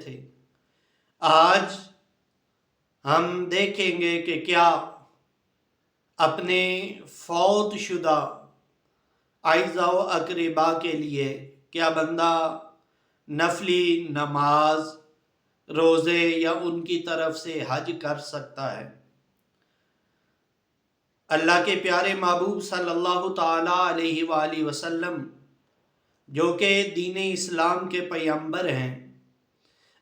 تھے۔ آج ہم دیکھیں گے کہ کیا اپنے فوت شدہ اعزاء و اقربا کے لیے کیا بندہ نفلی نماز، روزے یا ان کی طرف سے حج کر سکتا ہے؟ اللہ کے پیارے محبوب صلی اللہ تعالی علیہ وآلہ وسلم جو کہ دین اسلام کے پیغمبر ہیں،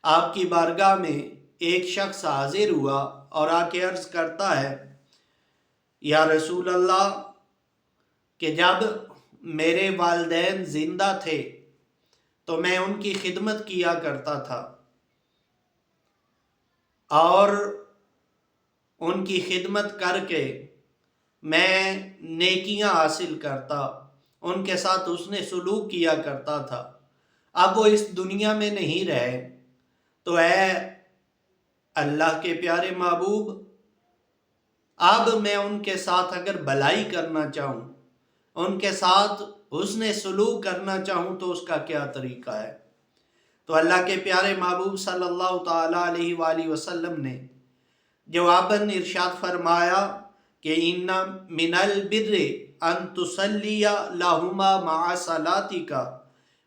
آپ کی بارگاہ میں ایک شخص حاضر ہوا اور آ کے عرض کرتا ہے، یا رسول اللہ، کہ جب میرے والدین زندہ تھے تو میں ان کی خدمت کیا کرتا تھا اور ان کی خدمت کر کے میں نیکیاں حاصل کرتا، ان کے ساتھ حسن سلوک کیا کرتا تھا۔ اب وہ اس دنیا میں نہیں رہے، تو اے اللہ کے پیارے محبوب، اب میں ان کے ساتھ اگر بھلائی کرنا چاہوں، ان کے ساتھ حسن سلوک کرنا چاہوں تو اس کا کیا طریقہ ہے؟ تو اللہ کے پیارے محبوب صلی اللہ تعالی علیہ وآلہ وسلم نے جواباً ارشاد فرمایا کہ ان من البر ان تصلی لہما مع صلاتک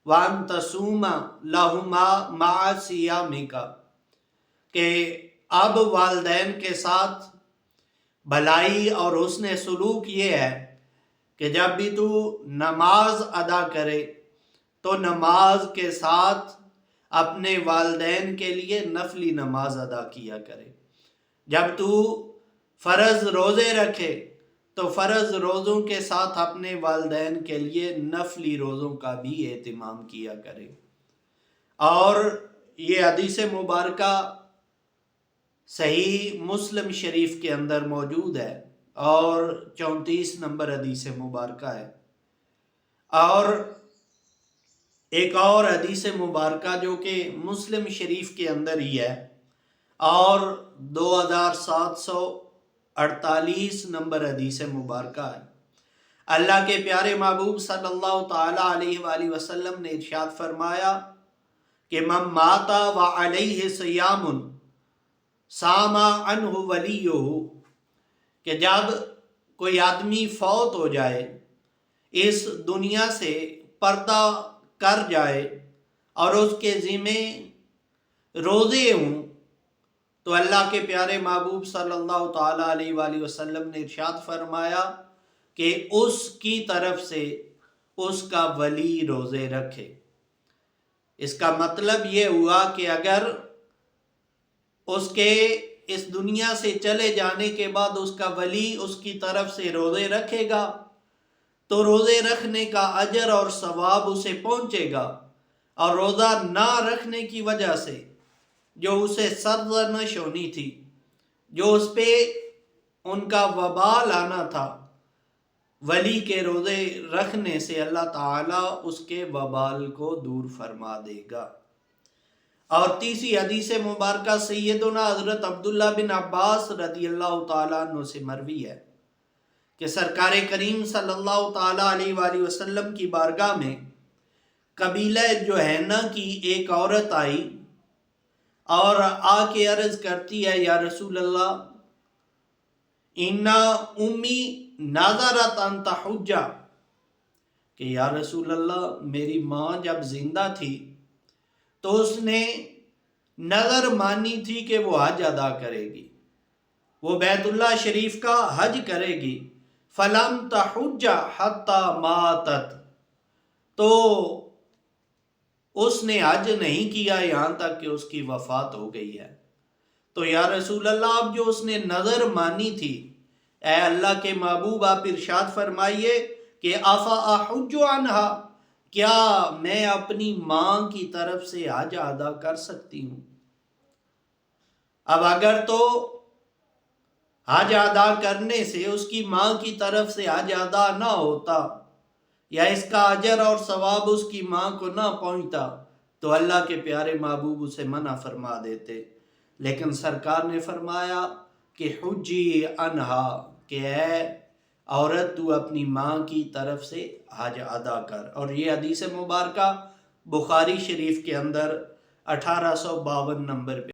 وان تصوم لہما مع صیامک، کہ اب والدین کے ساتھ بھلائی اور حسن سلوک یہ ہے کہ جب بھی تو نماز ادا کرے تو نماز کے ساتھ اپنے والدین کے لیے نفلی نماز ادا کیا کرے۔ جب تو فرض روزے رکھے تو فرض روزوں کے ساتھ اپنے والدین کے لیے نفلی روزوں کا بھی اہتمام کیا کرے۔ اور یہ حدیث مبارکہ صحیح مسلم شریف کے اندر موجود ہے اور 34 نمبر حدیث مبارکہ ہے۔ اور ایک اور حدیث مبارکہ جو کہ مسلم شریف کے اندر ہی ہے اور 2748 نمبر حدیث مبارکہ ہے، اللہ کے پیارے محبوب صلی اللہ تعالی علیہ وآلہ وسلم نے ارشاد فرمایا کہ من مات وعلیہ صیام صام عنہ ولیہ، کہ جب کوئی آدمی فوت ہو جائے، اس دنیا سے پردہ کر جائے اور اس کے ذمے روزے ہوں، تو اللہ کے پیارے محبوب صلی اللہ تعالی علیہ وآلہ وسلم نے ارشاد فرمایا کہ اس کی طرف سے اس کا ولی روزے رکھے۔ اس کا مطلب یہ ہوا کہ اگر اس کے اس دنیا سے چلے جانے کے بعد اس کا ولی اس کی طرف سے روزے رکھے گا تو روزے رکھنے کا اجر اور ثواب اسے پہنچے گا، اور روزہ نہ رکھنے کی وجہ سے جو اسے سرزنش ہونی تھی، جو اس پہ ان کا وبال آنا تھا، ولی کے روزے رکھنے سے اللہ تعالیٰ اس کے وبال کو دور فرما دے گا۔ اور تیسری حدیث مبارکہ سیدنا حضرت عبداللہ بن عباس رضی اللہ تعالیٰ عنہ سے مروی ہے کہ سرکار کریم صلی اللہ تعالیٰ علیہ وآلہ وسلم کی بارگاہ میں قبیلہ جوہینہ کی ایک عورت آئی اور آ کے عرض کرتی ہے، یا رسول اللہ، اِنَّا اُمِّی نَذَرَتْ أَن تَحُجَّ، کہ یا رسول اللہ، میری ماں جب زندہ تھی تو اس نے نظر مانی تھی کہ وہ حج ادا کرے گی، وہ بیت اللہ شریف کا حج کرے گی، فَلَمْ تَحُجَّ حَتَّى مَاتَتْ، تو اس نے حج نہیں کیا یہاں تک کہ اس کی وفات ہو گئی ہے۔ تو یا رسول اللہ، اب جو اس نے نظر مانی تھی، اے اللہ کے محبوب آپ ارشاد فرمائیے کہ أَفَأَحُجُّ عَنْهَا، کیا میں اپنی ماں کی طرف سے حج ادا کر سکتی ہوں؟ اب اگر تو حج ادا کرنے سے اس کی ماں کی طرف سے حج ادا نہ ہوتا یا اس کا اجر اور ثواب اس کی ماں کو نہ پہنچتا تو اللہ کے پیارے محبوب اسے منع فرما دیتے، لیکن سرکار نے فرمایا کہ حجی عنہا، کہ اے عورت تو اپنی ماں کی طرف سے حج ادا کر۔ اور یہ حدیث مبارکہ بخاری شریف کے اندر 1852 نمبر پہ۔